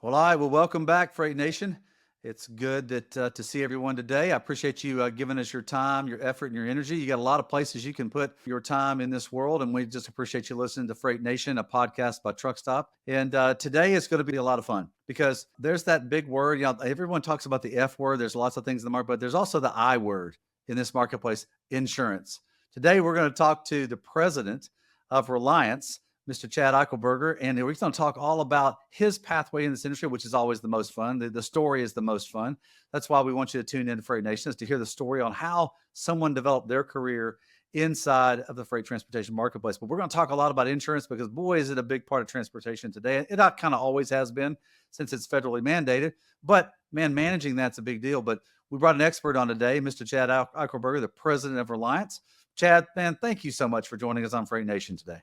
Well, I will welcome back, Freight Nation. It's good to see everyone today. I appreciate you giving us your time, your effort, and your energy. You got a lot of places you can put your time in this world, and we just appreciate you listening to Freight Nation, a podcast by Truckstop. And today is going to be a lot of fun because there's that big word. Everyone talks about the F word. There's lots of things in the market, but there's also the I word in this marketplace: insurance. Today, we're going to talk to the president of Reliance, Mr. Chad Eichelberger, and we're going to talk all about his pathway in this industry, which is always the most fun. The story is the most fun. That's why we want you to tune in to Freight Nation, is to hear the story on how someone developed their career inside of the freight transportation marketplace. But we're going to talk a lot about insurance because, boy, is it a big part of transportation today. It kind of always has been since it's federally mandated. But, man, managing that's a big deal. But we brought an expert on today, Mr. Chad Eichelberger, the president of Reliance. Chad, man, thank you so much for joining us on Freight Nation today.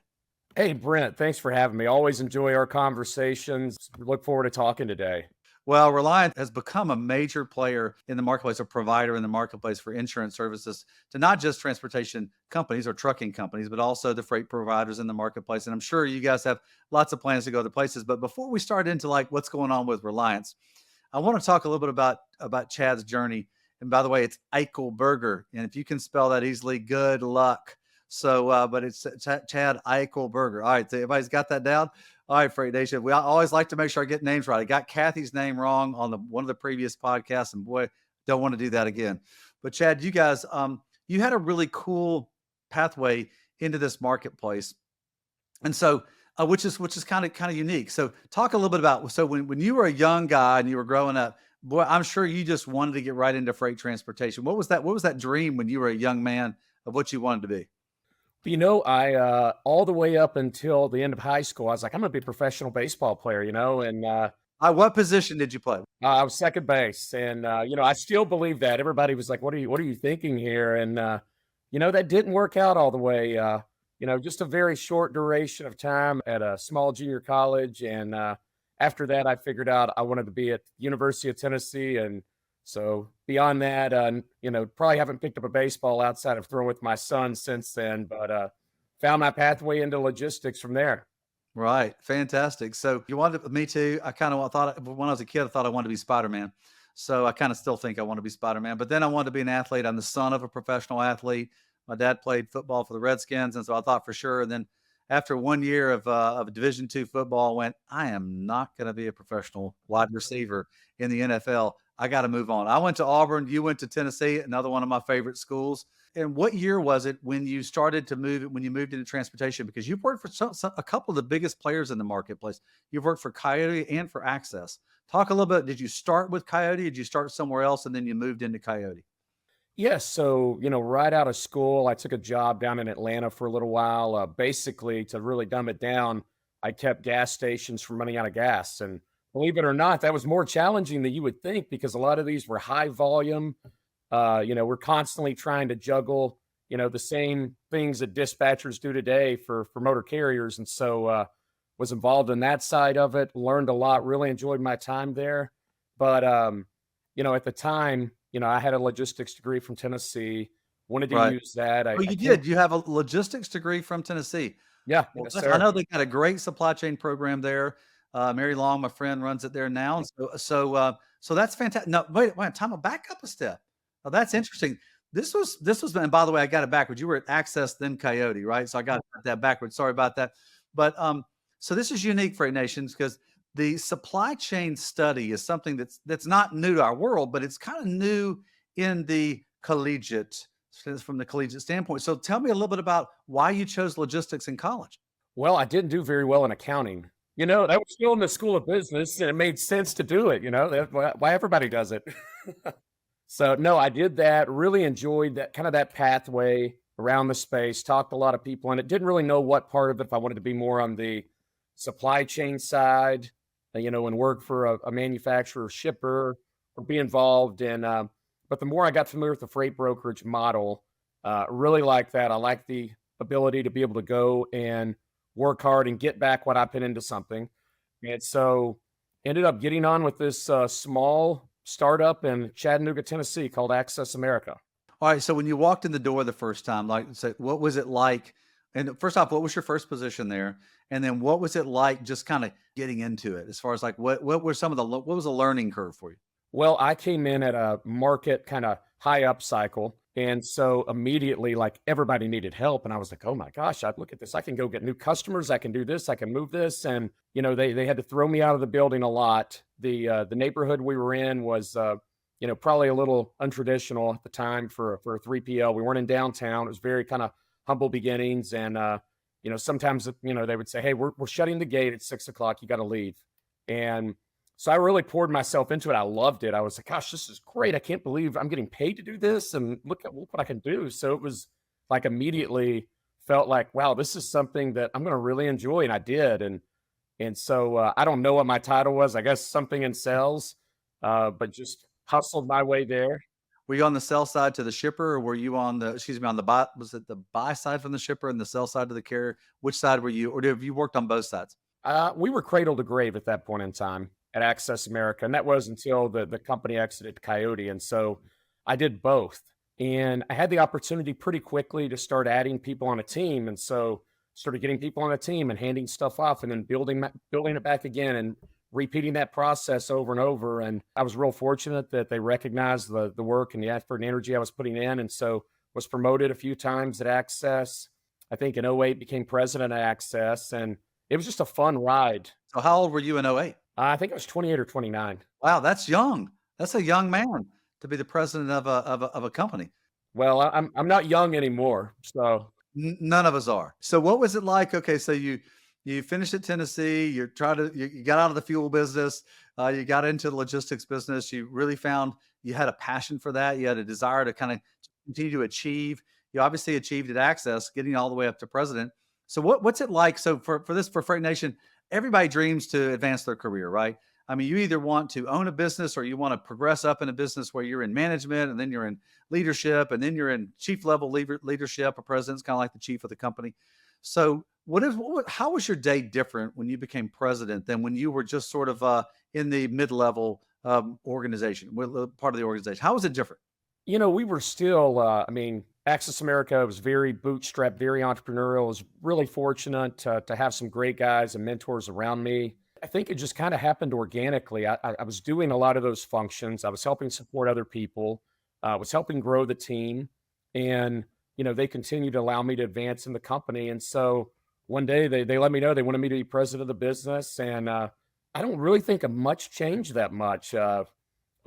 Hey, Brent, thanks for having me. Always enjoy our conversations. Look forward to talking today. Well, Reliance has become a major player in the marketplace, a provider in the marketplace for insurance services to not just transportation companies or trucking companies, but also the freight providers in the marketplace. And I'm sure you guys have lots of plans to go to places. But before we start into like what's going on with Reliance, I want to talk a little bit about Chad's journey. And by the way, it's Eichelberger. And if you can spell that easily, good luck. So, but it's Chad Eichelberger. All right, so everybody's got that down. All right, Freight Nation. We always like to make sure I get names right. I got Kathy's name wrong on one of the previous podcasts, and boy, don't want to do that again. But Chad, you guys, you had a really cool pathway into this marketplace, and so which is kind of unique. So, talk a little bit about when you were a young guy and you were growing up. Boy, I'm sure you just wanted to get right into freight transportation. What was that dream when you were a young man of what you wanted to be? I all the way up until the end of high school, I was like, I'm going to be a professional baseball player, and What position did you play? I was second base, and I still believe that. Everybody was like, "What are you thinking here?" And that didn't work out all the way. Just a very short duration of time at a small junior college, and after that, I figured out I wanted to be at University of Tennessee, and so beyond that, probably haven't picked up a baseball outside of throwing with my son since then, but found my pathway into logistics from there. Right. Fantastic. So you wanted me too. I kind of thought when I was a kid, I thought I wanted to be Spider-Man. So I kind of still think I want to be Spider-Man, but then I wanted to be an athlete. I'm the son of a professional athlete. My dad played football for the Redskins. And so I thought for sure. And then after 1 year of Division II football, I went, I am not going to be a professional wide receiver in the NFL. I got to move on. I went to Auburn. You went to Tennessee, another one of my favorite schools. And what year was it when you started to when you moved into transportation? Because you've worked for a couple of the biggest players in the marketplace. You've worked for Coyote and for Access. Talk a little bit. Did you start with Coyote? Did you start somewhere else and then you moved into Coyote? Yes. So, right out of school, I took a job down in Atlanta for a little while. Basically, to really dumb it down, I kept gas stations from running out of gas. And believe it or not, that was more challenging than you would think because a lot of these were high volume. We're constantly trying to juggle, the same things that dispatchers do today for motor carriers. And so was involved in that side of it, learned a lot, really enjoyed my time there. But, at the time, I had a logistics degree from Tennessee, wanted to Right. use that. Oh, you did. You have a logistics degree from Tennessee. Yeah, Well, yes, I sir. know they got a great supply chain program there. Mary Long, my friend, runs it there now. And so that's fantastic. No, wait, time to back up a step. Oh, that's interesting. This was, and by the way, I got it backwards. You were at Access, then Coyote, right? So I got that backwards. Sorry about that. But so this is unique, Freight Nations, because the supply chain study is something that's not new to our world, but it's kind of new in the collegiate, from the collegiate standpoint. So tell me a little bit about why you chose logistics in college. Well, I didn't do very well in accounting. That was still in the school of business, and it made sense to do it. That's why everybody does it. So no, I did that. Really enjoyed that kind of that pathway around the space. Talked to a lot of people, and it didn't really know what part of it. If I wanted to be more on the supply chain side, and work for a manufacturer, shipper, or be involved in. But the more I got familiar with the freight brokerage model, really like that. I like the ability to be able to go and work hard and get back what I put into something. And so ended up getting on with this small startup in Chattanooga, Tennessee called Access America. All right. So when you walked in the door the first time, like, say, what was it like? And first off, what was your first position there? And then what was it like just kind of getting into it as far as like what were some of what was the learning curve for you? Well, I came in at a market kind of high up cycle. And so immediately, like everybody needed help. And I was like, oh my gosh, I look at this. I can go get new customers. I can do this. I can move this. And, they had to throw me out of the building a lot. The neighborhood we were in was, probably a little untraditional at the time for a 3PL. We weren't in downtown. It was very kind of humble beginnings. And, sometimes, they would say, hey, we're shutting the gate at 6 o'clock. You got to leave. And so I really poured myself into it. I loved it. I was like, gosh, this is great. I can't believe I'm getting paid to do this. And look what I can do. So it was like immediately felt like, wow, this is something that I'm going to really enjoy. And I did. And so I don't know what my title was. I guess something in sales, but just hustled my way there. Were you on the sell side to the shipper, or were you on on the buy, was it the buy side from the shipper and the sell side to the carrier? Which side were you, or have you worked on both sides? We were cradle to grave at that point in time at Access America, and that was until the company exited Coyote. And so I did both, and I had the opportunity pretty quickly to start adding people on a team. And so started getting people on a team and handing stuff off, and then building it back again, and repeating that process over and over. And I was real fortunate that they recognized the work and the effort and energy I was putting in. And so was promoted a few times at Access. I think in '08 became president of Access, and it was just a fun ride. So how old were you in '08? I think I was 28 or 29. Wow, that's young. That's a young man to be the president of a company. Well, I'm not young anymore. So None of us are. So what was it like? Okay, so you finished at Tennessee. You got out of the fuel business. You got into the logistics business. You really found you had a passion for that. You had a desire to kind of continue to achieve. You obviously achieved at Access, getting all the way up to president. So what's it like? So for Freight Nation, everybody dreams to advance their career, right? I mean, you either want to own a business or you want to progress up in a business where you're in management and then you're in leadership and then you're in chief level leadership. A president's kind of like the chief of the company. So how was your day different when you became president than when you were just sort of in the mid-level organization, part of the organization? How was it different? we were still, Access America was very bootstrapped, very entrepreneurial. I was really fortunate to have some great guys and mentors around me. I think it just kind of happened organically. I was doing a lot of those functions. I was helping support other people. I was helping grow the team. And, they continued to allow me to advance in the company. And so one day they let me know they wanted me to be president of the business. And I don't really think much changed that much.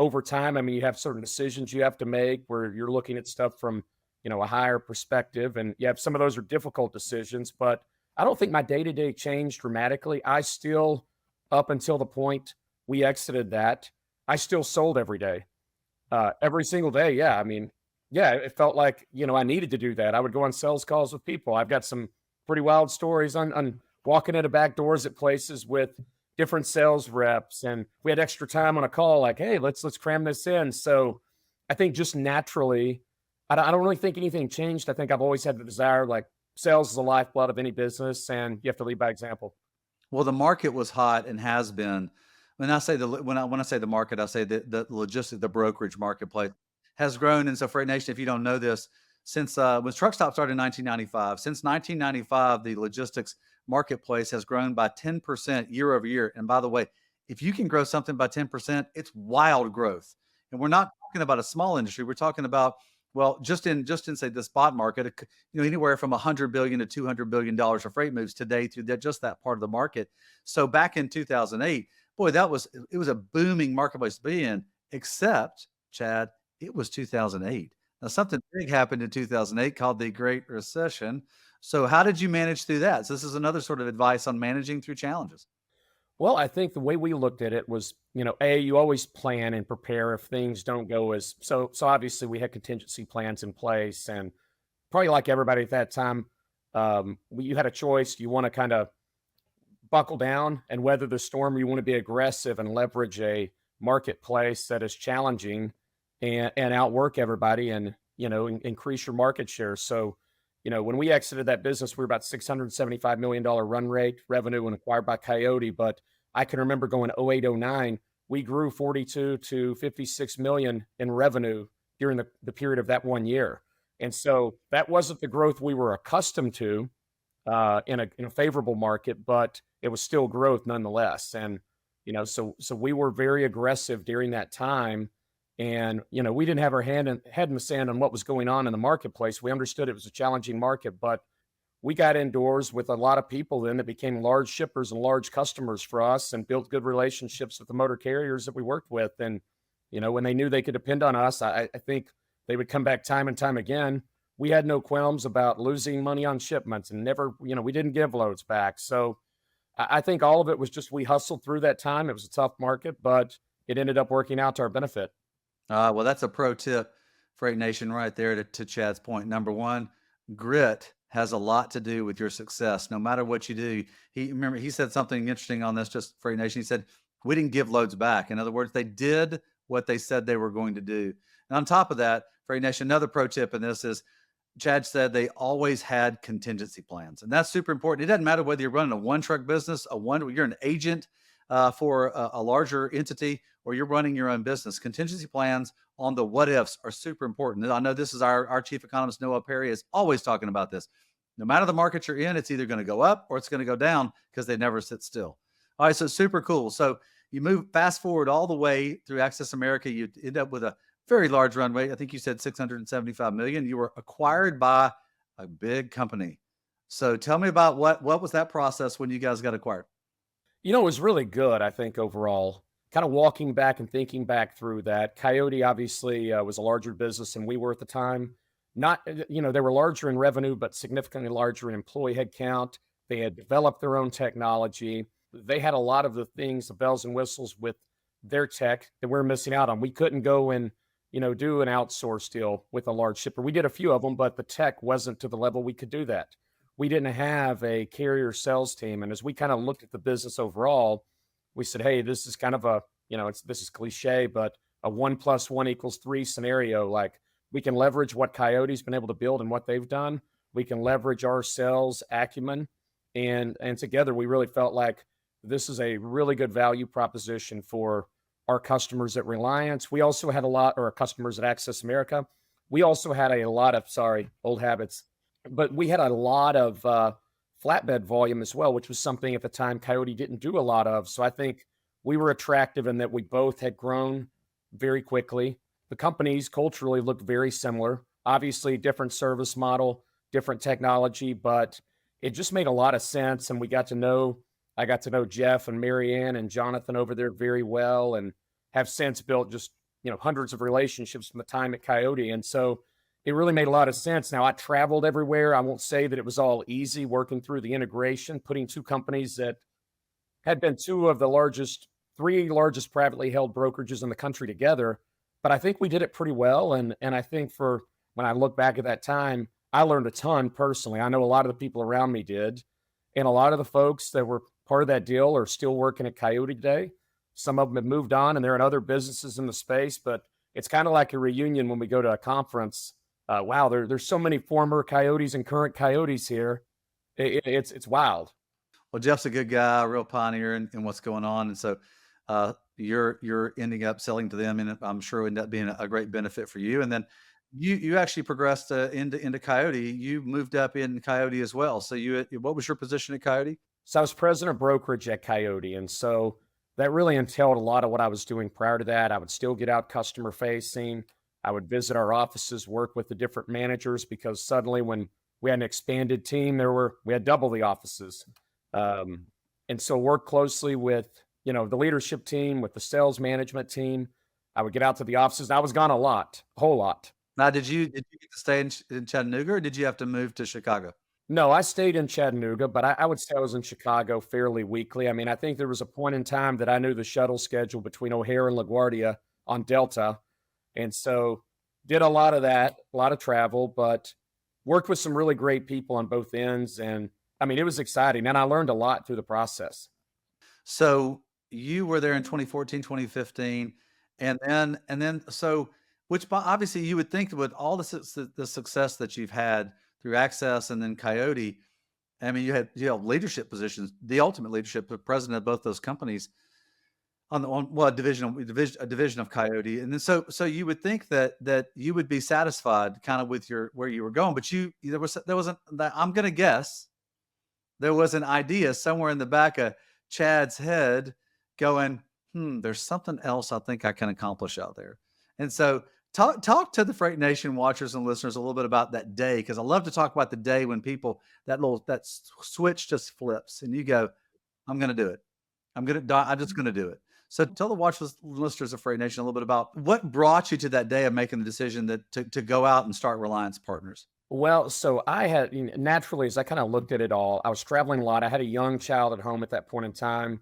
Over time, you have certain decisions you have to make where you're looking at stuff from, a higher perspective. And you have some of those are difficult decisions, but I don't think my day-to-day changed dramatically. I still, up until the point we exited that, I still sold every day, every single day. Yeah. Yeah, it felt like, I needed to do that. I would go on sales calls with people. I've got some pretty wild stories on walking into back doors at places with different sales reps, and we had extra time on a call, like, hey, let's cram this in. So I think just naturally, I don't really think anything changed. I think I've always had the desire, like sales is the lifeblood of any business, and you have to lead by example. Well, the market was hot and has been. When I say the market, I say the logistics, the brokerage marketplace has grown. And so, Freight Nation, if you don't know this, since when Truckstop started in 1995, since 1995, the logistics marketplace has grown by 10% year over year. And by the way, if you can grow something by 10%, it's wild growth. And we're not talking about a small industry. We're talking about, well, just in say the spot market, anywhere from $100 billion to $200 billion of freight moves today through just that part of the market. So back in 2008, boy, it was a booming marketplace to be in, except, Chad, it was 2008. Now, something big happened in 2008 called the Great Recession. So how did you manage through that? So this is another sort of advice on managing through challenges. Well, I think the way we looked at it was, you always plan and prepare if things don't go as so obviously we had contingency plans in place, and probably like everybody at that time, you had a choice. Do you want to kind of buckle down and weather the storm? Or you want to be aggressive and leverage a marketplace that is challenging and outwork everybody and, increase your market share. So, when we exited that business, we were about $675 million run rate revenue when acquired by Coyote. But I can remember going '08, '09, we grew 42 to 56 million in revenue during the period of that one year. And so that wasn't the growth we were accustomed to. in a favorable market, but it was still growth nonetheless. And so we were very aggressive during that time, and we didn't have our head in the sand on what was going on in the marketplace. We understood it was a challenging market, but we got indoors with a lot of people then that became large shippers and large customers for us, and built good relationships with the motor carriers that we worked with. And when they knew they could depend on us, I think they would come back time and time again. We had no qualms about losing money on shipments, and never, we didn't give loads back. So I think all of it was just we hustled through that time. It was a tough market, but it ended up working out to our benefit. Well, that's a pro tip, Freight Nation, right there to Chad's point. Number one, grit has a lot to do with your success, no matter what you do. He said something interesting on this, just Freight Nation. He said, we didn't give loads back. In other words, they did what they said they were going to do. And on top of that, Freight Nation, another pro tip in this is Chad said they always had contingency plans. And that's super important. It doesn't matter whether you're running a one truck business, you're an agent for a larger entity, or you're running your own business. Contingency plans on the what ifs are super important. And I know this is our chief economist, Noah Perry, is always talking about this. No matter the market you're in, it's either going to go up or it's going to go down, because they never sit still. All right, so super cool. So you move fast forward all the way through Access America. You end up with a very large runway. I think you said 675 million. You were acquired by a big company. So tell me about what was that process when you guys got acquired? It was really good, I think, overall. Kind of walking back and thinking back through that. Coyote obviously was a larger business than we were at the time. Not, they were larger in revenue, but significantly larger in employee headcount. They had developed their own technology. They had a lot of the things, the bells and whistles with their tech that we're missing out on. We couldn't go and, do an outsource deal with a large shipper. We did a few of them, but the tech wasn't to the level we could do that. We didn't have a carrier sales team. And as we kind of looked at the business overall, we said, hey, this is kind of a, this is cliche, but a 1 + 1 = 3 scenario. Like, we can leverage what Coyote's been able to build and what they've done. We can leverage our sales acumen, and together we really felt like this is a really good value proposition for our customers at Reliance. We also had our customers at Access America. We also had a lot of, old habits, but we had a lot of flatbed volume as well, which was something at the time Coyote didn't do a lot of. So I think we were attractive in that we both had grown very quickly. The companies culturally looked very similar, obviously different service model, different technology, but it just made a lot of sense. And I got to know Jeff and Marianne and Jonathan over there very well, and have since built just, hundreds of relationships from the time at Coyote. And so it really made a lot of sense. Now, I traveled everywhere. I won't say that it was all easy working through the integration, putting two companies that had been two of the three largest privately held brokerages in the country together. But I think we did it pretty well. And I think when I look back at that time, I learned a ton personally. I know a lot of the people around me did. And a lot of the folks that were part of that deal are still working at Coyote today. Some of them have moved on and they're in other businesses in the space, but it's kind of like a reunion when we go to a conference. Wow, there's so many former Coyotes and current Coyotes here. It's wild. Well, Jeff's a good guy, a real pioneer in what's going on. And so you're ending up selling to them, and I'm sure it ended up being a great benefit for you. And then you actually progressed into Coyote. You moved up in Coyote as well. So what was your position at Coyote? So I was president of brokerage at Coyote. And so that really entailed a lot of what I was doing prior to that. I would still get out customer facing. I would visit our offices, work with the different managers, because suddenly when we had an expanded team, we had double the offices. And so work closely with, the leadership team, with the sales management team. I would get out to the offices. I was gone a whole lot. Now, did you get to stay in Chattanooga, or did you have to move to Chicago? No, I stayed in Chattanooga, but I would say I was in Chicago fairly weekly. I mean, I think there was a point in time that I knew the shuttle schedule between O'Hare and LaGuardia on Delta. And so did a lot of that, a lot of travel, but worked with some really great people on both ends. And I mean, it was exciting. And I learned a lot through the process. So you were there in 2014, 2015. Which obviously you would think with all the success that you've had through Access and then Coyote, I mean, you had leadership positions, the ultimate leadership, the president of both those companies a division of Coyote. And then so you would think that you would be satisfied kind of with where you were going, but there wasn't that. I'm going to guess there was an idea somewhere in the back of Chad's head going, there's something else I think I can accomplish out there. And so talk to the Freight Nation watchers and listeners a little bit about that day, because I love to talk about the day when people switch just flips and you go, I'm going to do it. I'm just going to do it. So tell the watchers listeners of Freight Nation a little bit about what brought you to that day of making the decision to go out and start Reliance Partners. Well, so I had, naturally, as I kind of looked at it all, I was traveling a lot. I had a young child at home at that point in time.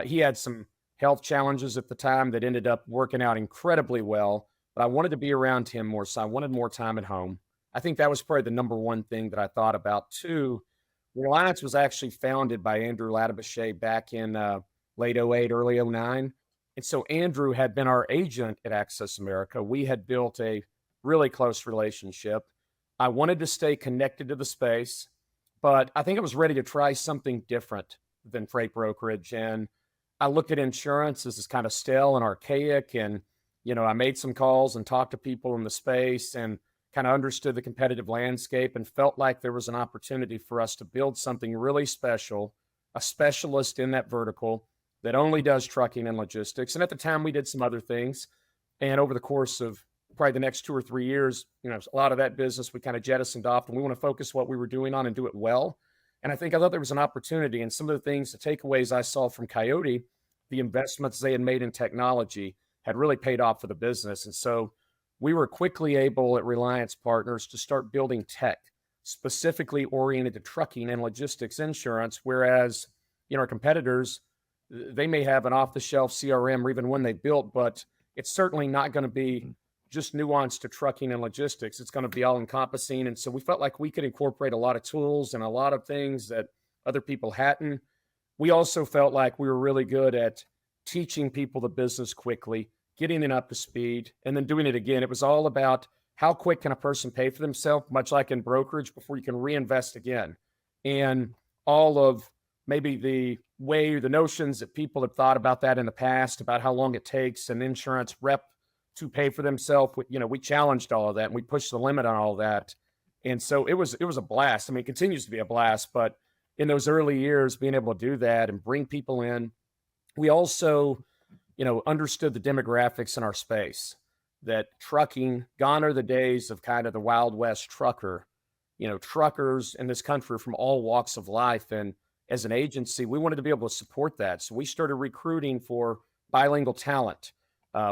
He had some health challenges at the time that ended up working out incredibly well, but I wanted to be around him more. So I wanted more time at home. I think that was probably the number one thing that I thought about. Two, Reliance was actually founded by Andrew Ladabouche back in late '08, early '09. And so Andrew had been our agent at Access America. We had built a really close relationship. I wanted to stay connected to the space, but I think I was ready to try something different than freight brokerage. And I looked at insurance as this kind of stale and archaic. And, I made some calls and talked to people in the space and kind of understood the competitive landscape and felt like there was an opportunity for us to build something really special, a specialist in that vertical that only does trucking and logistics. And at the time we did some other things. And over the course of probably the next 2 or 3 years, a lot of that business we kind of jettisoned off, and we want to focus what we were doing on and do it well. And I thought there was an opportunity, and some of the things, the takeaways I saw from Coyote, the investments they had made in technology had really paid off for the business. And so we were quickly able at Reliance Partners to start building tech specifically oriented to trucking and logistics insurance. Whereas, our competitors, they may have an off-the-shelf CRM or even one they built, but it's certainly not going to be just nuanced to trucking and logistics. It's going to be all encompassing. And so we felt like we could incorporate a lot of tools and a lot of things that other people hadn't. We also felt like we were really good at teaching people the business quickly, getting it up to speed, and then doing it again. It was all about how quick can a person pay for themselves, much like in brokerage, before you can reinvest again. And all of maybe the notions that people had thought about that in the past, about how long it takes an insurance rep to pay for themselves. We challenged all of that and we pushed the limit on all of that. And so it was a blast. I mean, it continues to be a blast, but in those early years, being able to do that and bring people in, we also, understood the demographics in our space, that trucking, gone are the days of kind of the Wild West trucker, truckers in this country from all walks of life. And as an agency, we wanted to be able to support that. So we started recruiting for bilingual talent.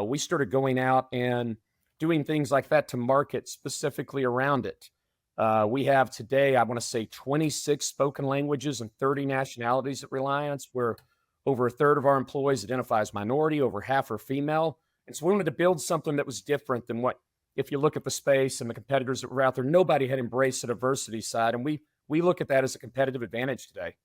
We started going out and doing things like that to market specifically around it. We have today, I want to say 26 spoken languages and 30 nationalities at Reliance, where over a third of our employees identify as minority, over half are female. And so we wanted to build something that was different than what, if you look at the space and the competitors that were out there, nobody had embraced the diversity side. And we look at that as a competitive advantage today.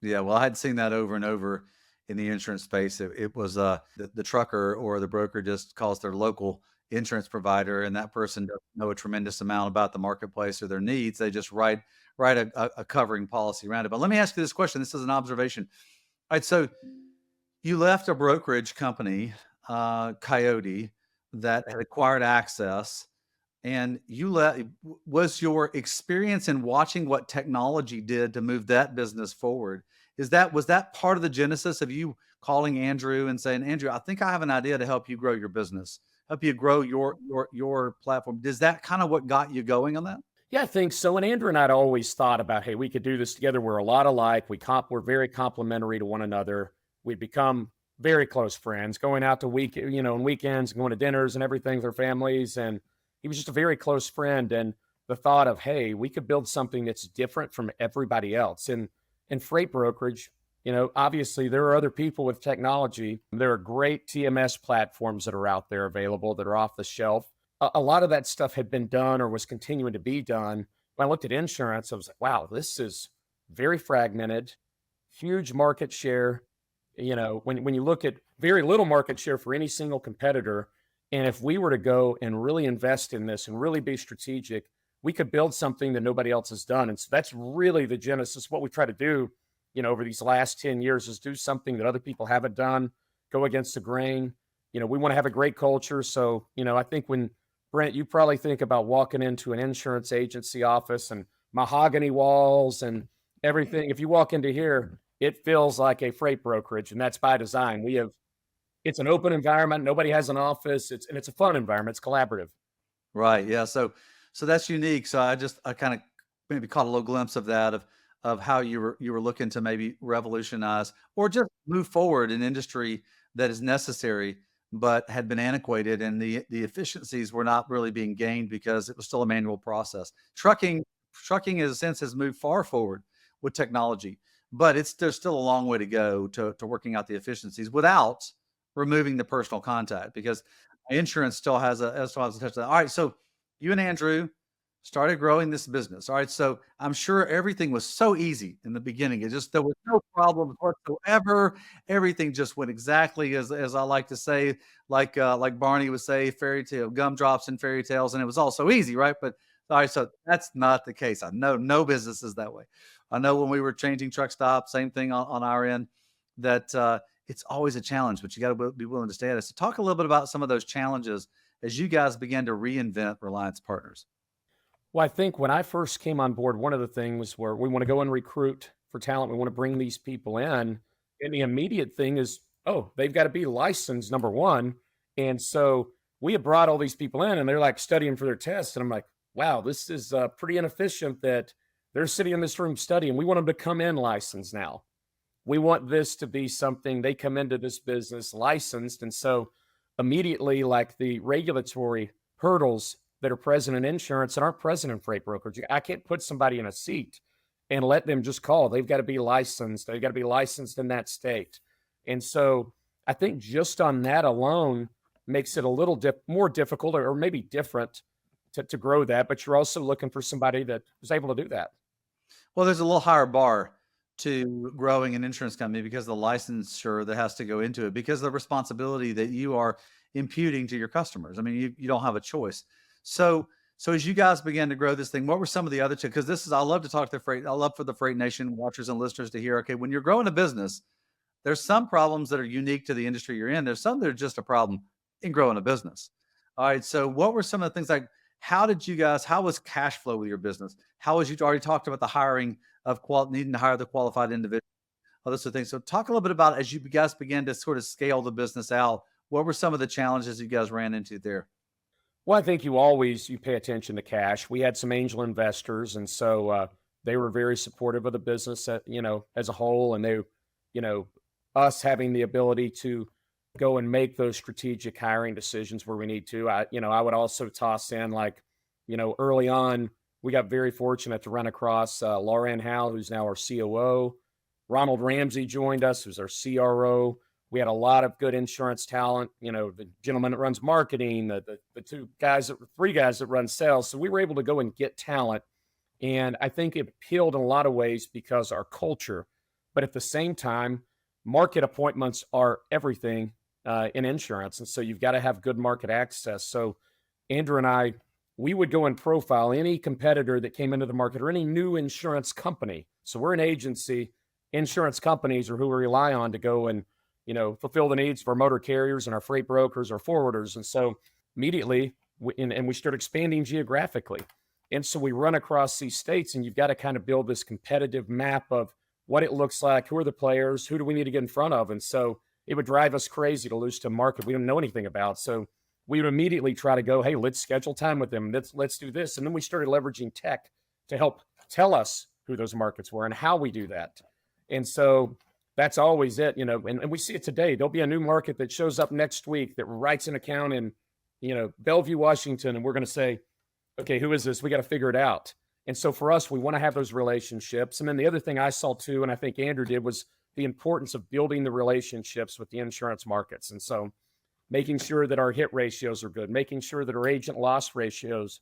Yeah, well, I had seen that over and over in the insurance space. It was the trucker or the broker just calls their local insurance provider, and that person doesn't know a tremendous amount about the marketplace or their needs. They just write a covering policy around it. But let me ask you this question. This is an observation. All right, so you left a brokerage company, Coyote, that had acquired Access, and was your experience in watching what technology did to move that business forward? Was that part of the genesis of you calling Andrew and saying, Andrew, I think I have an idea to help you grow your business, help you grow your platform? Is that kind of what got you going on that? Yeah, I think so. And Andrew and I had always thought about, hey, we could do this together. We're a lot alike. We're very complementary to one another. We'd become very close friends, going out to on weekends and going to dinners and everything with our families. And he was just a very close friend. And the thought of, hey, we could build something that's different from everybody else. And in freight brokerage, obviously there are other people with technology. There are great TMS platforms that are out there available that are off the shelf. A lot of that stuff had been done or was continuing to be done. When I looked at insurance, I was like, wow, this is very fragmented, huge market share. When you look at very little market share for any single competitor, and if we were to go and really invest in this and really be strategic, we could build something that nobody else has done. And so that's really the genesis. What we try to do, over these last 10 years is do something that other people haven't done, go against the grain. We want to have a great culture. So, I think when Brent, you probably think about walking into an insurance agency office and mahogany walls and, Everything, if you walk into here, it feels like a freight brokerage, and that's by design. It's an open environment. Nobody has an office. It's a fun environment. It's collaborative. Right. Yeah. So that's unique. So I kind of maybe caught a little glimpse of that of how you were looking to maybe revolutionize or just move forward an industry that is necessary but had been antiquated, and the efficiencies were not really being gained because it was still a manual process. Trucking in a sense has moved far forward with technology, but there's still a long way to go to working out the efficiencies without removing the personal contact, because insurance still has a touch of that. All right, so you and Andrew started growing this business. All right, so I'm sure everything was so easy in the beginning. There was no problems whatsoever. Everything just went exactly as I like to say, like Barney would say, fairy tale gumdrops and fairy tales, and it was all so easy, right? But all right, so that's not the case. I know no business is that way. I know when we were changing Truckstop, same thing on our end, that it's always a challenge, but you got to be willing to stay at it. So talk a little bit about some of those challenges as you guys began to reinvent Reliance Partners. Well, I think when I first came on board, one of the things where we want to go and recruit for talent, we want to bring these people in. And the immediate thing is, oh, they've got to be licensed, number one. And so we had brought all these people in and they're like studying for their tests. And I'm like, wow, this is pretty inefficient that they're sitting in this room studying. We want them to come in licensed now. We want this to be something they come into this business licensed. And so immediately, like the regulatory hurdles that are present in insurance and aren't present in freight brokerage, I can't put somebody in a seat and let them just call. They've got to be licensed. They've got to be licensed in that state. And so I think just on that alone makes it a little more difficult or maybe different to grow that. But you're also looking for somebody that is able to do that. Well, there's a little higher bar to growing an insurance company because of the licensure that has to go into it, because of the responsibility that you are imputing to your customers. I mean, you don't have a choice. So as you guys began to grow this thing, what were some of the other two? Because I love to talk to freight. I love for the Freight Nation watchers and listeners to hear, okay, when you're growing a business, there's some problems that are unique to the industry you're in. There's some that are just a problem in growing a business. All right. So what were some of the things, like how was cash flow with your business? How was you already talked about the hiring of needing to hire the qualified individual, all those sort of things. So talk a little bit about as you guys began to sort of scale the business out, what were some of the challenges you guys ran into there? Well, I think you pay attention to cash. We had some angel investors, and so they were very supportive of the business, as a whole, and you know, us having the ability to go and make those strategic hiring decisions where we need to. I would also toss in early on, we got very fortunate to run across Lauren Howe, who's now our COO. Ronald Ramsey joined us, who's our CRO. We had a lot of good insurance talent, the gentleman that runs marketing, the three guys that run sales. So we were able to go and get talent. And I think it appealed in a lot of ways because our culture, but at the same time, market appointments are everything in insurance. And so you've got to have good market access. So Andrew and I, we would go and profile any competitor that came into the market or any new insurance company. So we're an agency. Insurance companies are who we rely on to go and fulfill the needs of our motor carriers and our freight brokers, our forwarders. And so immediately, we start expanding geographically. And so we run across these states, and you've got to kind of build this competitive map of what it looks like, who are the players, who do we need to get in front of? And so it would drive us crazy to lose to a market we don't know anything about. So we would immediately try to go, hey, let's schedule time with them. Let's do this. And then we started leveraging tech to help tell us who those markets were and how we do that. And so that's always it, and we see it today. There'll be a new market that shows up next week that writes an account in, Bellevue, Washington. And we're going to say, okay, who is this? We got to figure it out. And so for us, we want to have those relationships. And then the other thing I saw too, and I think Andrew did, was the importance of building the relationships with the insurance markets. And so making sure that our hit ratios are good, making sure that our agency loss ratios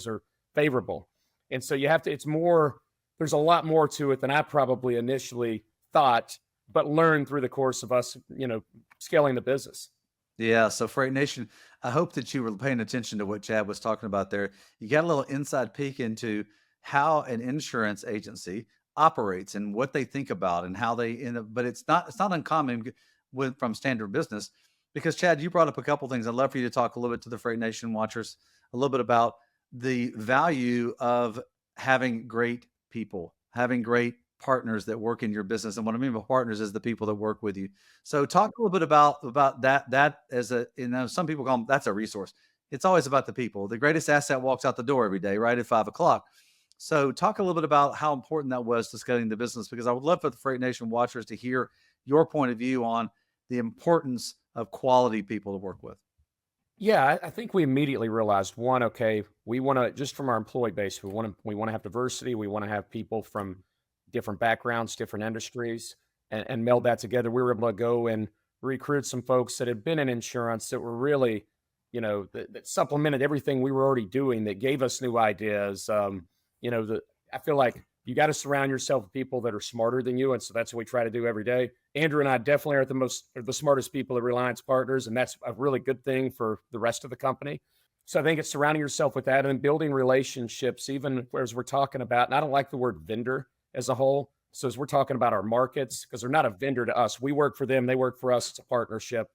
are favorable. And so there's a lot more to it than I probably initially thought, but learned through the course of us, scaling the business. Yeah. So Freight Nation, I hope that you were paying attention to what Chad was talking about there. You got a little inside peek into how an insurance agency operates and what they think about and how they end up, but it's not uncommon from standard business, because Chad, you brought up a couple things. I'd love for you to talk a little bit to the Freight Nation watchers, a little bit about the value of having great people, having great partners that work in your business. And what I mean by partners is the people that work with you. So talk a little bit about that as a, some people call them, that's a resource. It's always about the people. The greatest asset walks out the door every day, right at 5 o'clock. So talk a little bit about how important that was to scaling the business, because I would love for the Freight Nation watchers to hear your point of view on the importance of quality people to work with. Yeah, I think we immediately realized one, okay, we want to just from our employee base, we want to have diversity. We want to have people from different backgrounds, different industries, and meld that together. We were able to go and recruit some folks that had been in insurance that were really, that supplemented everything we were already doing. That gave us new ideas. I feel like you got to surround yourself with people that are smarter than you, and so that's what we try to do every day. Andrew and I definitely are the smartest people at Reliance Partners, and that's a really good thing for the rest of the company. So I think it's surrounding yourself with that and building relationships, even as we're talking about, and I don't like the word vendor as a whole. So as we're talking about our markets, because they're not a vendor to us, we work for them, they work for us, it's a partnership.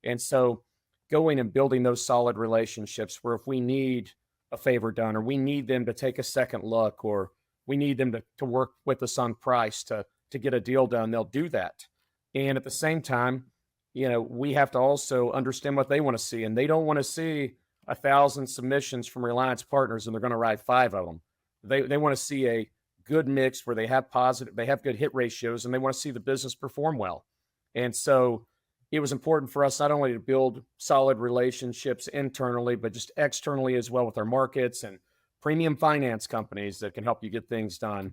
And so going and building those solid relationships where if we need a favor done, or we need them to take a second look, or we need them to work with us on price to get a deal done, they'll do that. And at the same time, we have to also understand what they want to see. And they don't want to see 1,000 submissions from Reliance Partners and they're going to write 5 of them. They want to see a good mix where they have good hit ratios, and they want to see the business perform well. And so it was important for us not only to build solid relationships internally, but just externally as well with our markets and premium finance companies that can help you get things done.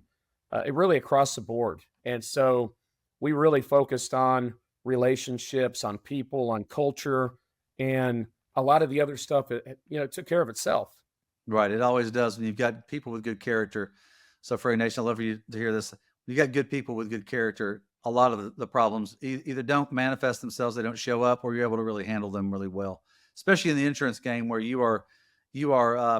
It really across the board. And so we really focused on relationships, on people, on culture, and a lot of the other stuff, it took care of itself. Right. It always does when you've got people with good character. So Freight Nation, I'd love for you to hear this. You got good people with good character. A lot of the problems either don't manifest themselves, they don't show up, or you're able to really handle them really well, especially in the insurance game where you are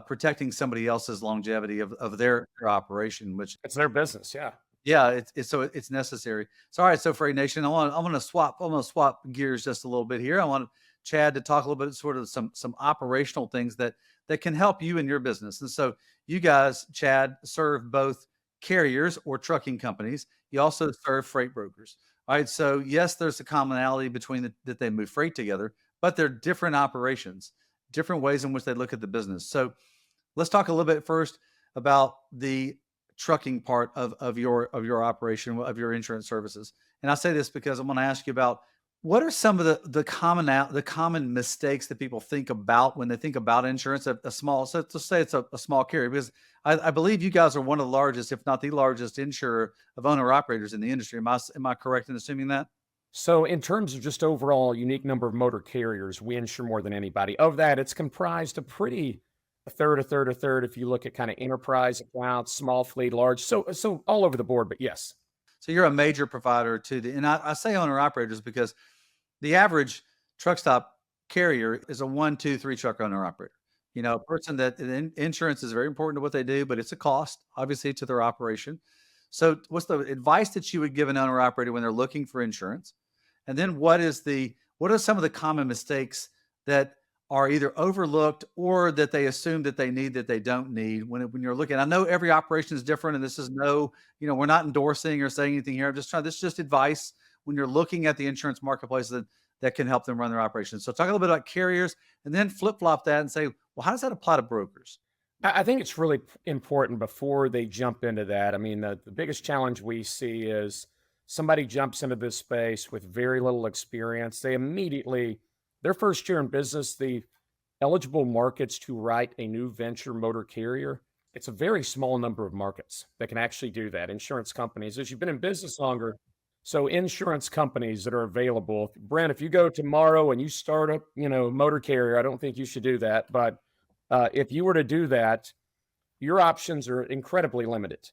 protecting somebody else's longevity of their operation, which It's their business. Yeah. yeah, it's necessary. So all right, so Freight Nation, I'm gonna swap gears just a little bit here. I want Chad to talk a little bit sort of some operational things that can help you in your business. And so you guys, Chad, serve both carriers or trucking companies. You also serve freight brokers. All right. So yes, there's a commonality between that they move freight together, but they're different operations, different ways in which they look at the business. So let's talk a little bit first about the trucking part of your operation, of your insurance services. And I say this because I'm going to ask you about what are some of the common mistakes that people think about when they think about insurance. So let's say it's a small carrier, because I believe you guys are one of the largest, if not the largest, insurer of owner operators in the industry. Am I correct in assuming that? So in terms of just overall unique number of motor carriers, we insure more than anybody. Of that, it's comprised of a third. If you look at kind of enterprise accounts, small fleet, large, so all over the board. But yes. So you're a major provider to and I say owner operators because the average truck stop carrier is a 1, 2, 3 truck owner operator. A person that insurance is very important to what they do, but it's a cost, obviously, to their operation. So what's the advice that you would give an owner operator when they're looking for insurance? And then what are some of the common mistakes that are either overlooked or that they assume that they need that they don't need when you're looking? I know every operation is different, and this is we're not endorsing or saying anything here. This is just advice when you're looking at the insurance marketplace that can help them run their operations. So talk a little bit about carriers, and then flip-flop that and say, well, how does that apply to brokers? I think it's really important before they jump into that. I mean, the biggest challenge we see is somebody jumps into this space with very little experience. They immediately, their first year in business, the eligible markets to write a new venture motor carrier, it's a very small number of markets that can actually do that. Insurance companies, as you've been in business longer, so insurance companies that are available. Brent, if you go tomorrow and you start a motor carrier, I don't think you should do that. But if you were to do that, your options are incredibly limited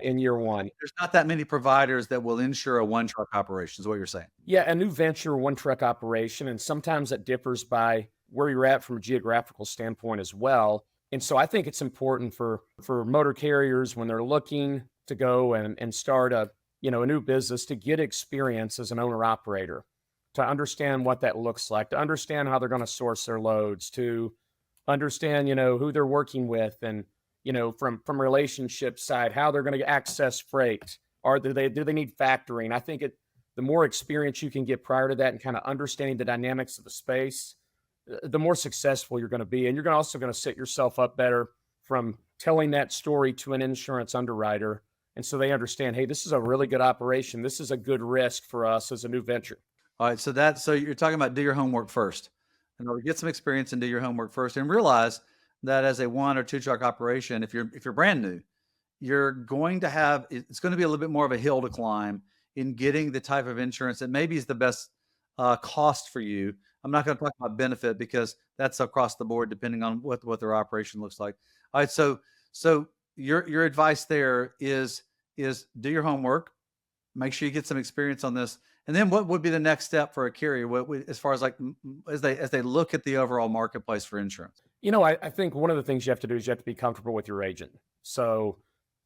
in year one. There's not that many providers that will insure a one truck operation, is what you're saying. Yeah, a new venture, one truck operation. And sometimes that differs by where you're at from a geographical standpoint as well. And so I think it's important for motor carriers when they're looking to go and start a new business to get experience as an owner operator, to understand what that looks like, to understand how they're going to source their loads, to understand, who they're working with, and, from relationship side, how they're going to access freight, or do they need factoring? I think the more experience you can get prior to that and kind of understanding the dynamics of the space, the more successful you're going to be. And you're also going to set yourself up better from telling that story to an insurance underwriter. And so they understand, hey, this is a really good operation. This is a good risk for us as a new venture. All right. So you're talking about do your homework first. In order to get some experience and do your homework first, and realize that as a 1 or 2 truck operation, if you're brand new, it's going to be a little bit more of a hill to climb in getting the type of insurance that maybe is the best cost for you. I'm not going to talk about benefit because that's across the board depending on what their operation looks like. All right, so your advice there is do your homework, make sure you get some experience on this, and then what would be the next step for a carrier? As far as like as they look at the overall marketplace for insurance? I think one of the things you have to do is you have to be comfortable with your agent. So,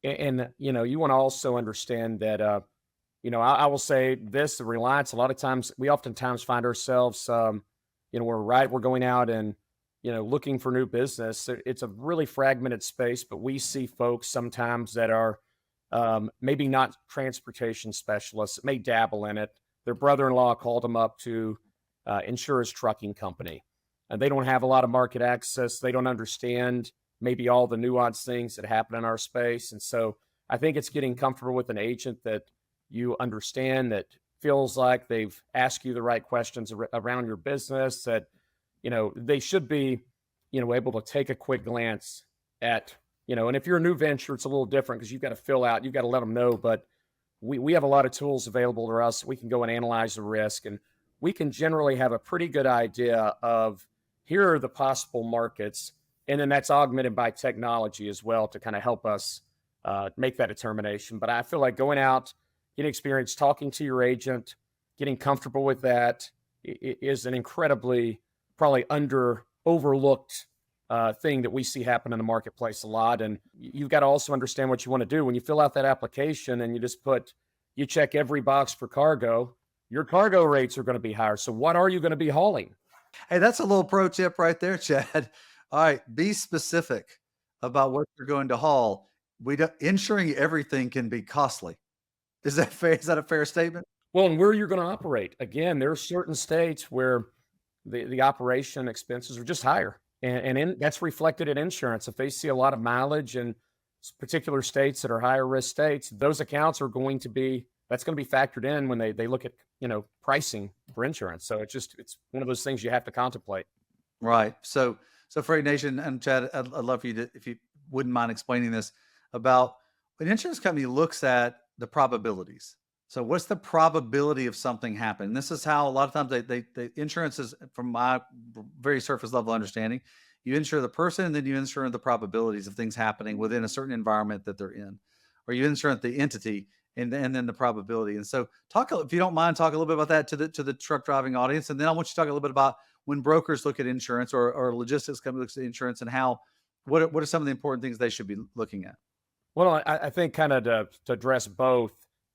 and you want to also understand that, I will say this: the Reliance. A lot of times, we oftentimes find ourselves, we're going out and looking for new business. It's a really fragmented space, but we see folks sometimes that are maybe not transportation specialists, may dabble in it. Their brother-in-law called them up to insure his trucking company. And they don't have a lot of market access. They don't understand maybe all the nuanced things that happen in our space. And so I think it's getting comfortable with an agent that you understand, that feels like they've asked you the right questions around your business, that, they should be, able to take a quick glance at, and if you're a new venture, it's a little different because you've got to you've got to let them know. But we have a lot of tools available to us. We can go and analyze the risk, and we can generally have a pretty good idea of here are the possible markets. And then that's augmented by technology as well to kind of help us make that determination. But I feel like going out, getting experience, talking to your agent, getting comfortable with that is an incredibly probably overlooked thing that we see happen in the marketplace a lot. And you've got to also understand what you want to do. When you fill out that application and you check every box for cargo, your cargo rates are going to be higher. So what are you going to be hauling? Hey, that's a little pro tip right there, Chad. All right, be specific about what you're going to haul. Insuring everything can be costly. Is that fair? Is that a fair statement? Well, and where you're going to operate. Again, there are certain states where the operation expenses are just higher. And that's reflected in insurance. If they see a lot of mileage in particular states that are higher risk states, those accounts that's going to be factored in when they look at, pricing for insurance. So it's one of those things you have to contemplate. Right. So Freight Nation and Chad, I'd love for you to, if you wouldn't mind explaining this about an insurance company looks at the probabilities. So what's the probability of something happening? This is how a lot of times they insurance is, from my very surface level understanding, you insure the person and then you insure the probabilities of things happening within a certain environment that they're in, or you insure the entity and then the probability. And so if you don't mind, talk a little bit about that to the truck driving audience. And then I want you to talk a little bit about when brokers look at insurance or logistics company looks at insurance and what are some of the important things they should be looking at? Well, I think kind of to address both,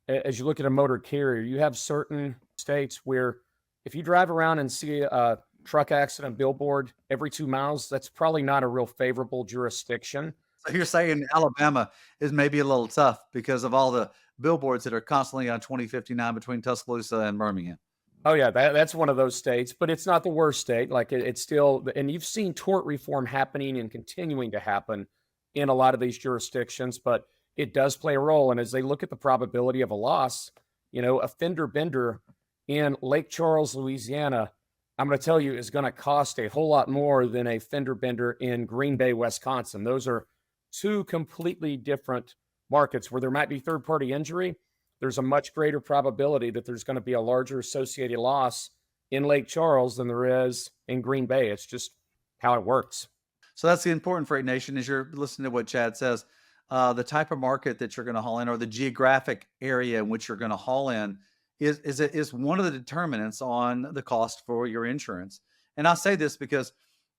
as you look at a motor carrier, you have certain states where if you drive around and see a truck accident billboard every 2 miles, that's probably not a real favorable jurisdiction. So you're saying Alabama is maybe a little tough because of all the billboards that are constantly on 2059 between Tuscaloosa and Birmingham. Oh yeah, that's one of those states, but it's not the worst state. Like it's still, and you've seen tort reform happening and continuing to happen in a lot of these jurisdictions, but it does play a role. And as they look at the probability of a loss, a fender bender in Lake Charles, Louisiana, I'm going to tell you is going to cost a whole lot more than a fender bender in Green Bay, Wisconsin. Those are two completely different markets where there might be third-party injury. There's a much greater probability that there's going to be a larger associated loss in Lake Charles than there is in Green Bay. It's just how it works. So that's the important Freight Nation is you're listening to what Chad says. The type of market that you're going to haul in or the geographic area in which you're going to haul in is one of the determinants on the cost for your insurance. And I say this because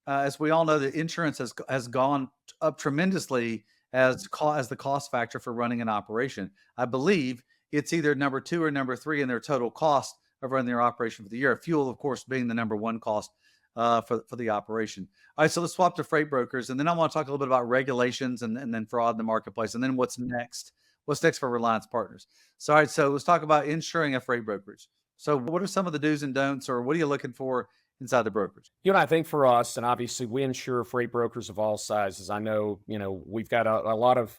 as we all know, the insurance has gone up tremendously as the cost factor for running an operation. I believe it's either number 2 or number 3 in their total cost of running their operation for the year. Fuel, of course, being the number 1 cost for the operation. All right, so let's swap to freight brokers, and then I want to talk a little bit about regulations and then fraud in the marketplace, and then what's next. What's next for Reliance Partners? So, all right, so let's talk about insuring a freight brokerage. So, what are some of the do's and don'ts, or what are you looking for inside the brokerage? I think for us, and obviously we insure freight brokers of all sizes. I know, we've got a lot of,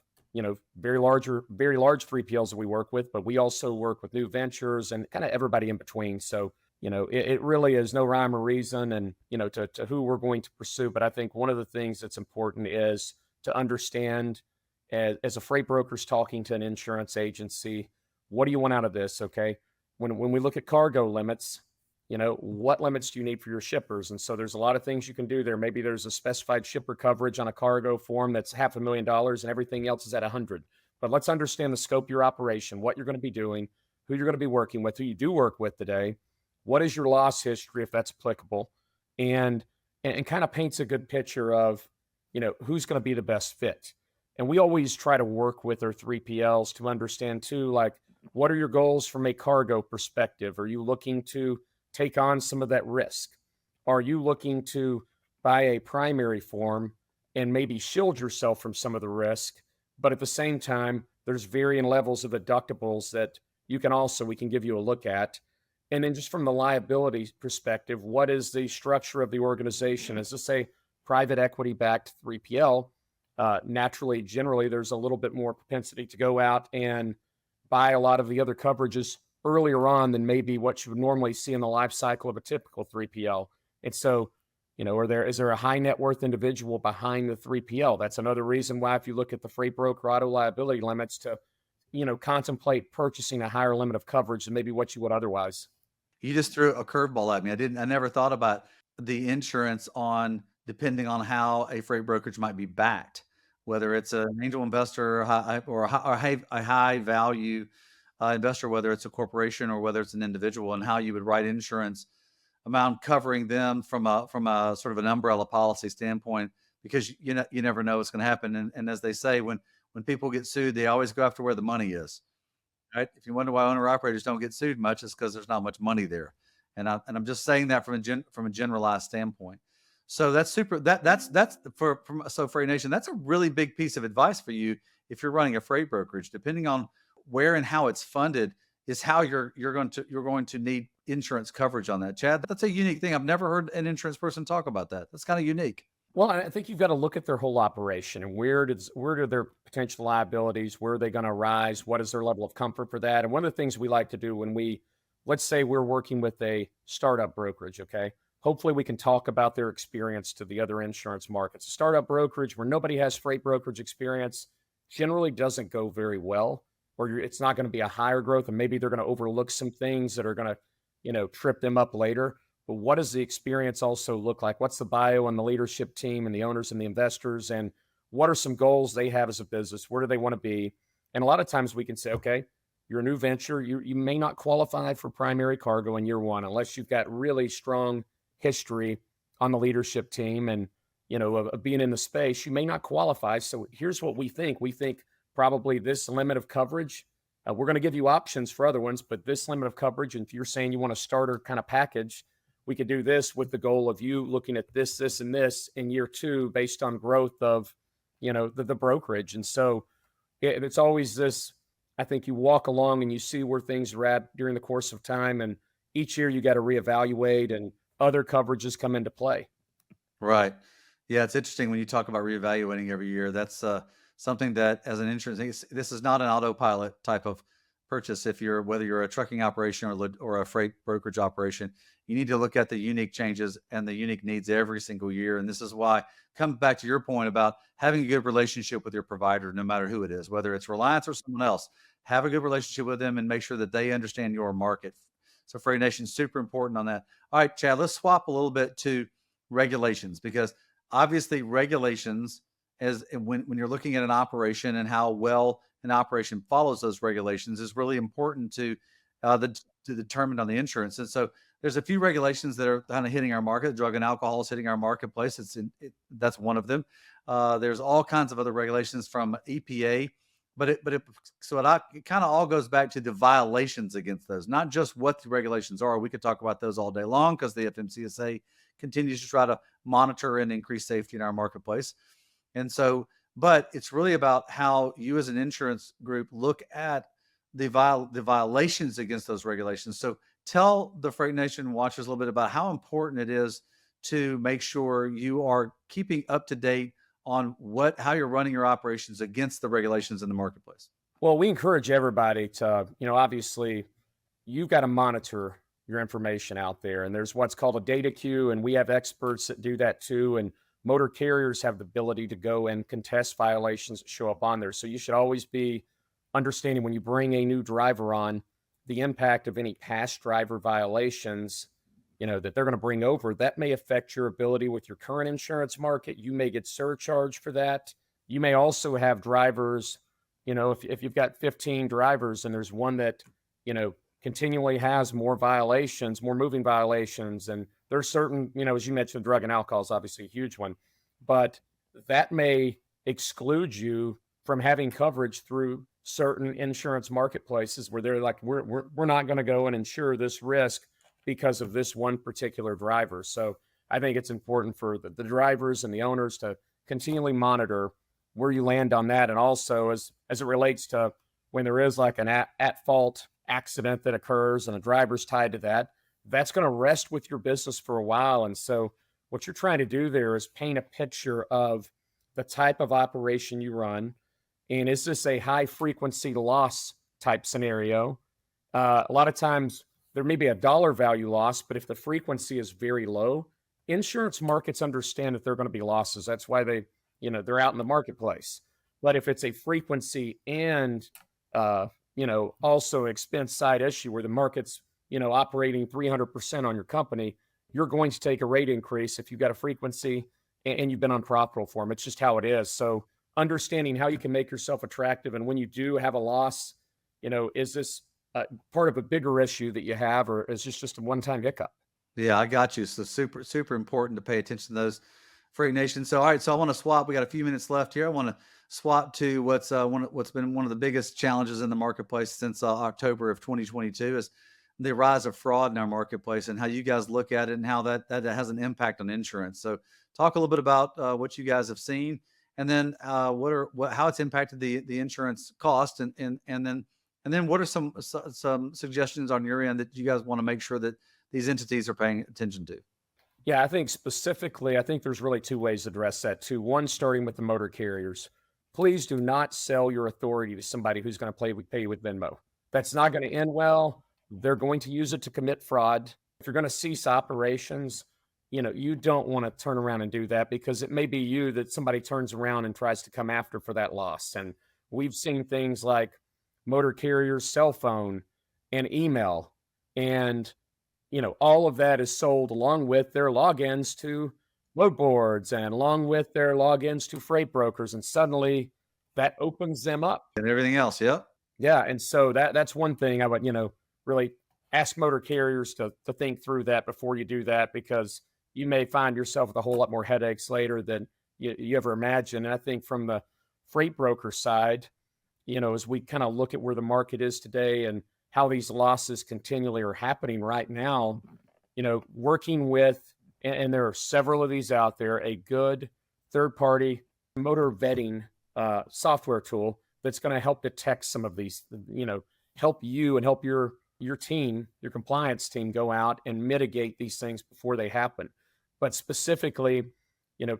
very large 3PLs that we work with, but we also work with new ventures and kind of everybody in between. So, it really is no rhyme or reason and, to who we're going to pursue. But I think one of the things that's important is to understand as a freight broker's talking to an insurance agency, what do you want out of this? Okay. When we look at cargo limits, what limits do you need for your shippers? And so there's a lot of things you can do there. Maybe there's a specified shipper coverage on a cargo form that's $500,000 and everything else is at 100. But let's understand the scope of your operation, what you're going to be doing, who you're going to be working with, who you do work with today. What is your loss history, if that's applicable? And kind of paints a good picture of, who's going to be the best fit. And we always try to work with our 3PLs to understand too, like, what are your goals from a cargo perspective? Are you looking to take on some of that risk? Are you looking to buy a primary form and maybe shield yourself from some of the risk? But at the same time, there's varying levels of deductibles that we can give you a look at. And then just from the liability perspective, what is the structure of the organization? As this a private equity backed 3PL, naturally, generally, there's a little bit more propensity to go out and buy a lot of the other coverages earlier on than maybe what you would normally see in the life cycle of a typical 3PL. And so, is there a high net worth individual behind the 3PL? That's another reason why, if you look at the freight broker auto liability limits, to, contemplate purchasing a higher limit of coverage than maybe what you would otherwise. You just threw a curveball at me. I never thought about the insurance depending on how a freight brokerage might be backed, whether it's an angel investor or a high value investor, whether it's a corporation or whether it's an individual, and how you would write insurance amount covering them from a sort of an umbrella policy standpoint, because you never know what's going to happen. And as they say, when people get sued, they always go after where the money is. Right? If you wonder why owner operators don't get sued much, it's because there's not much money there. And I'm just saying that from a generalized standpoint. So that's super. That's for Freight Nation. That's a really big piece of advice for you if you're running a freight brokerage. Depending on where and how it's funded, is how you're going to need insurance coverage on that. Chad, that's a unique thing. I've never heard an insurance person talk about that. That's kind of unique. Well, I think you've got to look at their whole operation and where do their potential liabilities, where are they going to arise? What is their level of comfort for that? And one of the things we like to do when let's say we're working with a startup brokerage, okay? Hopefully we can talk about their experience to the other insurance markets. A startup brokerage where nobody has freight brokerage experience generally doesn't go very well, or it's not going to be a higher growth, and maybe they're going to overlook some things that are going to, trip them up later. But what does the experience also look like? What's the bio and the leadership team and the owners and the investors? And what are some goals they have as a business? Where do they want to be? And a lot of times we can say, okay, you're a new venture. You may not qualify for primary cargo in year one unless you've got really strong history on the leadership team and, of being in the space. You may not qualify. So here's what we think. We think probably this limit of coverage, we're going to give you options for other ones, but this limit of coverage, and if you're saying you want a starter kind of package, we could do this with the goal of you looking at this, and this in year two based on growth of, the brokerage. And so it's always this, I think you walk along and you see where things are at during the course of time. And each year you got to reevaluate and other coverages come into play. Right. Yeah. It's interesting when you talk about reevaluating every year. That's something that as an insurance, this is not an autopilot type of purchase. Whether you're a trucking operation or a freight brokerage operation, you need to look at the unique changes and the unique needs every single year. And this is why, come back to your point about having a good relationship with your provider, no matter who it is, whether it's Reliance or someone else, have a good relationship with them and make sure that they understand your market. So Freight Nation is super important on that. All right, Chad, let's swap a little bit to regulations, because obviously regulations, when you're looking at an operation and how well an operation follows those regulations, is really important to determine on the insurance. And so there's a few regulations that are kind of hitting our market. Drug and alcohol is hitting our marketplace. That's one of them. There's all kinds of other regulations from EPA It kind of all goes back to the violations against those, not just what the regulations are. We could talk about those all day long because the FMCSA continues to try to monitor and increase safety in our marketplace. And so, but it's really about how you as an insurance group look at the violations against those regulations. So tell the Freight Nation watchers a little bit about how important it is to make sure you are keeping up to date on how you're running your operations against the regulations in the marketplace. Well, we encourage everybody to, obviously you've got to monitor your information out there, and there's what's called a data queue, and we have experts that do that too. And motor carriers have the ability to go and contest violations that show up on there. So you should always be understanding when you bring a new driver on, the impact of any past driver violations, that they're going to bring over. That may affect your ability with your current insurance market. You may get surcharged for that. You may also have drivers, if you've got 15 drivers and there's one that, continually has more violations, more moving violations. And there's certain, as you mentioned, drug and alcohol is obviously a huge one, but that may exclude you from having coverage through certain insurance marketplaces where they're like, we're not going to go and insure this risk because of this one particular driver. So I think it's important for the drivers and the owners to continually monitor where you land on that. And also as it relates to when there is like an at fault accident that occurs and a driver's tied to that, that's going to rest with your business for a while. And so what you're trying to do there is paint a picture of the type of operation you run. And is this a high frequency loss type scenario? A lot of times there may be a dollar value loss, but if the frequency is very low, insurance markets understand that there are going to be losses. That's why they're out in the marketplace. But if it's a frequency and, also expense side issue where the market's, operating 300% on your company, you're going to take a rate increase if you've got a frequency and you've been unprofitable for them. It's just how it is. So understanding how you can make yourself attractive. And when you do have a loss, is this part of a bigger issue that you have, or is this just a one-time hiccup? Yeah, I got you. So super, super important to pay attention to those, Freight Nation. So, all right. So I want to swap. We got a few minutes left here. I want to swap to what's been one of the biggest challenges in the marketplace since October of 2022 is the rise of fraud in our marketplace and how you guys look at it and how that has an impact on insurance. So talk a little bit about what you guys have seen, and then how it's impacted the insurance cost, and then what are some suggestions on your end that you guys want to make sure that these entities are paying attention to? Yeah, I think specifically, there's really two ways to address that too. One, starting with the motor carriers. Please do not sell your authority to somebody who's going to pay you with Venmo. That's not going to end well. They're going to use it to commit fraud. If you're going to cease operations, you don't want to turn around and do that, because it may be you that somebody turns around and tries to come after for that loss. And we've seen things like motor carriers' cell phone and email, and all of that is sold along with their logins to load boards and along with their logins to freight brokers. And suddenly that opens them up. And everything else. Yep. Yeah. And so that's one thing I would, really ask motor carriers to think through that before you do that, because you may find yourself with a whole lot more headaches later than you ever imagined. And I think from the freight broker side, as we kind of look at where the market is today and how these losses continually are happening right now, working with, and there are several of these out there, a good third-party motor vetting software tool that's going to help detect some of these, help you and help your team, your compliance team, go out and mitigate these things before they happen. But specifically,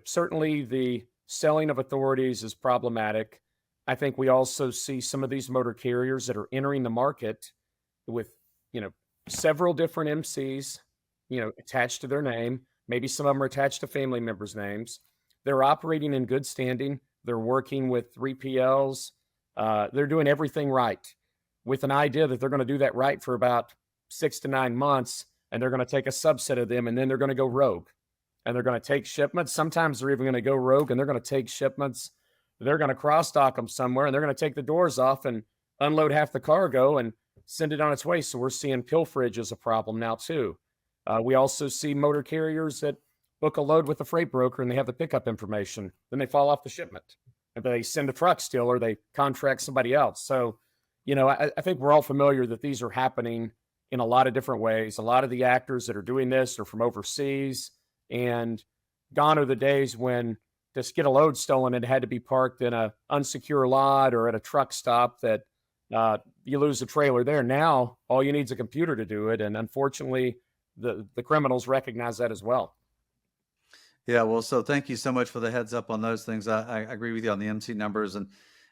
certainly the selling of authorities is problematic. I think we also see some of these motor carriers that are entering the market with, several different MCs, attached to their name. Maybe some of them are attached to family members' names. They're operating in good standing. They're working with 3PLs. They're doing everything right, with an idea that they're going to do that right for about 6 to 9 months, and they're going to take a subset of them, and then they're going to go rogue. And they're going to take shipments. Sometimes they're even going to go rogue, and they're going to take shipments. They're going to cross-dock them somewhere, and they're going to take the doors off and unload half the cargo and send it on its way. So we're seeing pilferage as a problem now too. We also see motor carriers that book a load with a freight broker and they have the pickup information. Then they fall off the shipment. they send a truck still, or they contract somebody else. So, I think we're all familiar that these are happening in a lot of different ways. A lot of the actors that are doing this are from overseas, and gone are the days when to get a load stolen, it had to be parked in a unsecure lot or at a truck stop that you lose the trailer there. Now, all you need is a computer to do it. And unfortunately, the criminals recognize that as well. Yeah, well, so thank you so much for the heads up on those things. I agree with you on the MC numbers,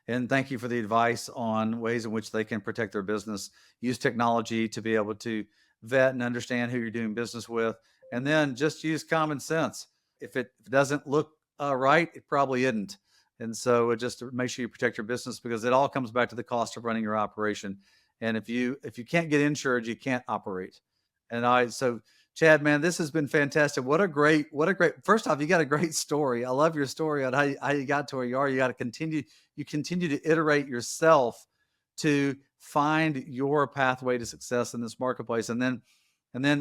and thank you for the advice on ways in which they can protect their business. Use technology to be able to vet and understand who you're doing business with, and then just use common sense. If it doesn't look right, it probably isn't. And so just to make sure you protect your business, because it all comes back to the cost of running your operation. And if you can't get insured, you can't operate. So Chad, man, this has been fantastic. What a great, first off, you got a great story. I love your story on how you got to where you are. You got to continue to iterate yourself to find your pathway to success in this marketplace. And then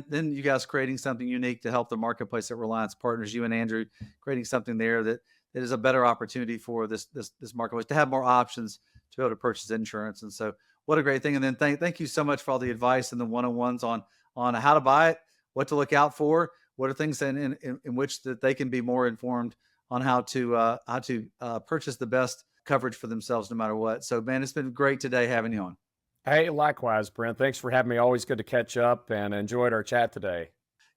you guys creating something unique to help the marketplace at Reliance Partners, you and Andrew creating something there that is a better opportunity for this marketplace to have more options to be able to purchase insurance. And so what a great thing. And then thank you so much for all the advice and the one-on-ones on how to buy it, what to look out for, what are things in which that they can be more informed on how to purchase the best coverage for themselves no matter what. So, man, it's been great today having you on. Hey, likewise, Brent. Thanks for having me. Always good to catch up, and enjoyed our chat today.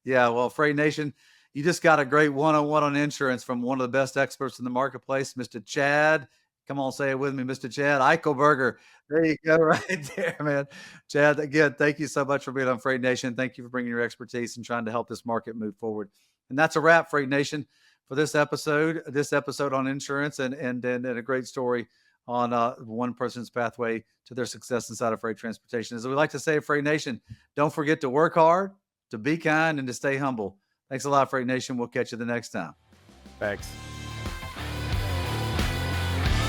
Yeah, well, Freight Nation, you just got a great one-on-one on insurance from one of the best experts in the marketplace, Mr. Chad. Come on, say it with me, Mr. Chad Eichelberger. There you go, right there, man. Chad, again, thank you so much for being on Freight Nation. Thank you for bringing your expertise and trying to help this market move forward. And that's a wrap, Freight Nation, for this episode on insurance and a great story on one person's pathway to their success inside of freight transportation. As we like to say at Freight Nation, don't forget to work hard, to be kind, and to stay humble. Thanks a lot, Freight Nation. We'll catch you the next time. Thanks.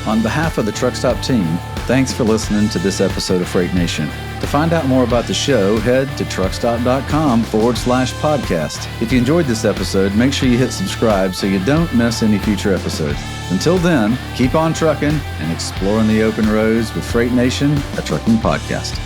On behalf of the Truckstop team, thanks for listening to this episode of Freight Nation. To find out more about the show, head to truckstop.com/podcast. If you enjoyed this episode, make sure you hit subscribe so you don't miss any future episodes. Until then, keep on trucking and exploring the open roads with Freight Nation, a trucking podcast.